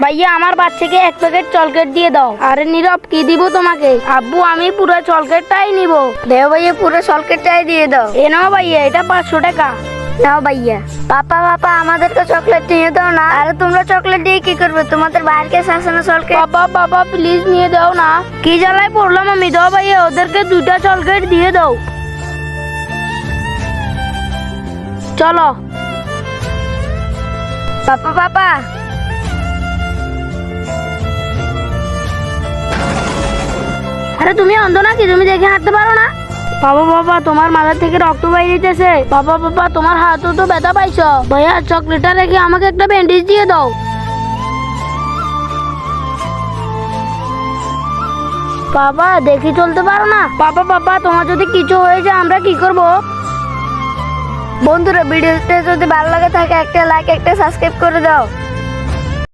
ভাইয়া আমার বাচ্চাকে এক প্যাকেট চকলেট দিয়ে দাও। আরে নীরব, কি দিব তোমাকে? আব্বু আমি পুরো চকলেটটাই নিব। দেও ভাইয়া, পুরো চকলেটটাই দিয়ে দাও। এ নাও ভাইয়া, এটা 500 টাকা। নাও ভাইয়া। পাপা পাপা, আমাদেরকে চকলেট নিয়ে দাও না। আরে তোমরা চকলেট দিয়ে কি করবে? তোমাদের বাইরের কাছে আছে না চকলেট? বাবা বাবা প্লিজ নিয়ে দাও না। কি জ্বালায় পড়লাম আমি। দাও ভাইয়া, ওদেরকে 2টা চকলেট দিয়ে দাও। চলো। পাপা পাপা, আরে তুমি অন্ধ নাকি? তুমি দেখে হাঁটতে পারো না? বাবা বাবা, তোমার মাথা থেকে রক্ত বাইরেছে। বাবা বাবা, তোমার হাতও তো ব্যথা পাইছো। ভাইয়া চকলেটটা রেখে আমাকে একটা ব্যান্ডেজ দিয়ে দাও। বাবা দেখি চলতে পারো না? বাবা বাবা, তোমার যদি কিছু হয়ে যায় আমরা কি করব? বন্ধুরা ভিডিওটা যদি ভালো লাগে থাকে একটা লাইক একটা সাবস্ক্রাইব করে দাও।